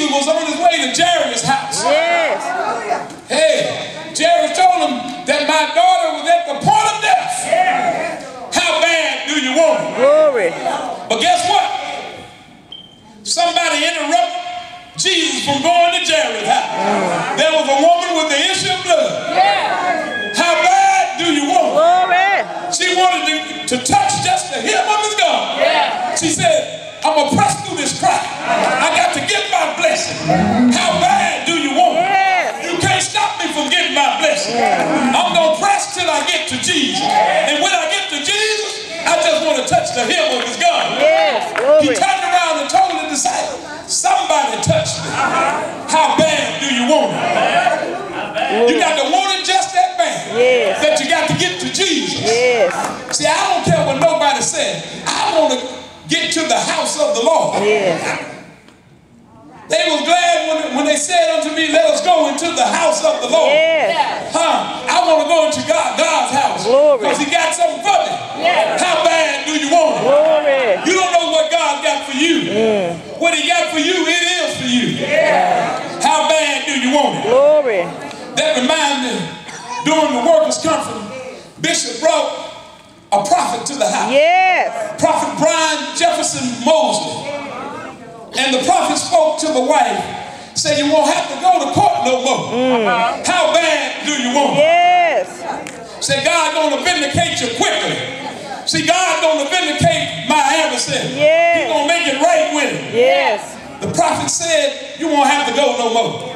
Jesus was on his way to Jairus' house. Yes. Hey, Jairus told him that my daughter was at the point of death. How bad do you want it? Glory. But guess what? Somebody interrupted Jesus from going to Jairus' house. There was a woman with the issue of blood. How bad do you want it? Glory. She wanted to touch just the hem of his garment. She said, I'm going to press through this crack. I got to get my blessing. How bad do you want it? You can't stop me from getting my blessing. I'm going to press till I get to Jesus. And when I get to Jesus, I just want to touch the hem of his garment. He turned around and told the disciples, somebody touched me. How bad do you want it? You got to want it just that bad. That you got to get to Jesus. See, I don't care what nobody said. I want to get to the house of the Lord. They was glad when they said unto me, let us go into the house of the Lord. I want to go into God's house. Because he got something for me. How bad do you want it? You don't know what God got for you. What he got for you, it is for you. How bad do you want it? That reminds me, during the workers' conference, Bishop brought a prophet to the house. Prophet Brian Jefferson Mosley. And the prophet spoke to the wife, said, you won't have to go to court no more. How bad do you want it? Said, God gonna vindicate you quickly. See, God gonna vindicate my adversary. He's gonna make it right with him. The prophet said, you won't have to go no more.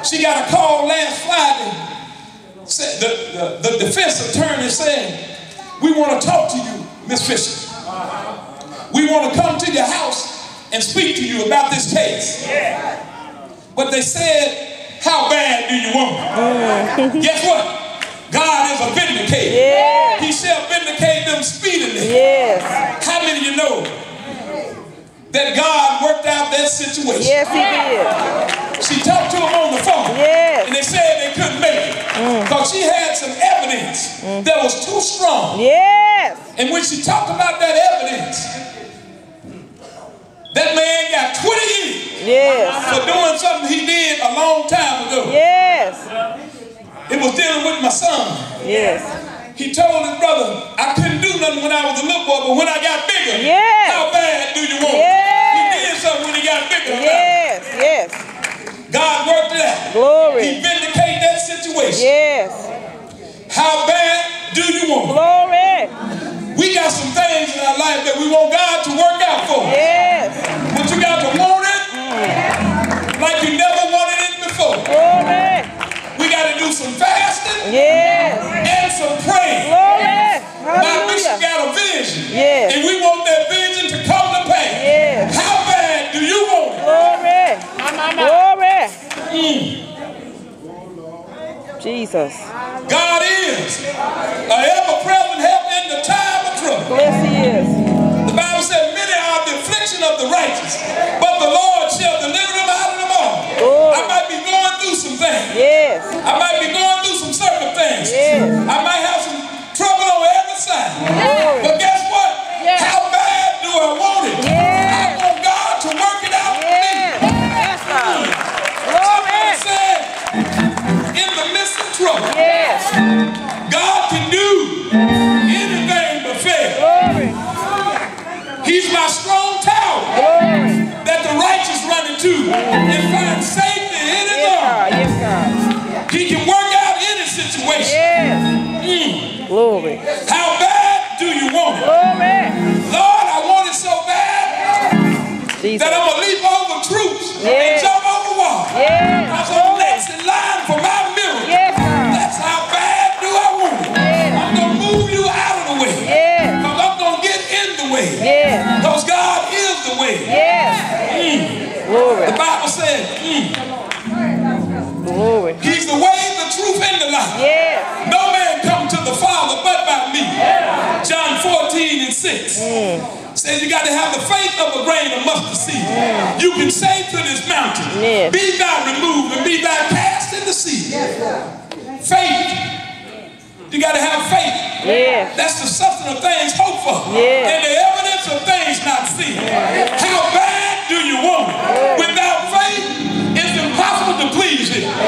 She got a call last Friday. Said, the defense attorney said, we want to talk to you, Miss Fisher. We want to come to your house and speak to you about this case. But they said, how bad do you want it? Guess what? God is a vindicator. He shall vindicate them speedily. How many of you know that God worked out that situation? He did. She talked to him on the phone. And they said they couldn't make it. Because she had some evidence that was too strong. And when she talked about that evidence, that man got 20 years for doing something he did a long time ago. It was dealing with my son. He told his brother, I couldn't do nothing when I was a little boy, but when I got bigger, how bad do you want it? He did something when he got bigger. God worked it out. He vindicated that situation. How bad do you want it? We got some things in our life that we want God to work out for us. But you got to want it like you never wanted it before. We got to do some fasting and some praying. My bishop got a vision, and we want that vision to come to pass. How bad do you want it? Jesus. God is an ever-present help in the time of trouble. He is. The Bible said, many are the affliction of the righteous, but the Lord shall deliver them out of them all. I might be going through some things. I might be going through some circumstances. I might have some trouble on every side. But guess what? How bad do I want it? I want God to work it out for me. Somebody said, in the midst of trouble, God can do anything but fail. He's my strong tower that the righteous run into and find safety in his arms. He can work out any situation. How bad do you want it? Lord, I want it so bad that I'm going to leap over troops and jump over walls. I'm going to next in line for my miracle. That's how bad do I want it. I'm going to move you out of the way. Because I'm going to get in the way. Because God is the way. The Bible says, He's the way, the truth, and the life. No man come to the Father but by me. John 14:6 says you got to have the faith of a grain of mustard seed. You can say to this mountain, be thou removed and be thou cast in the sea. Faith. You got to have faith. That's the substance of things hoped for. And the evidence of things not seen. How bad do you want it? Without faith, easy.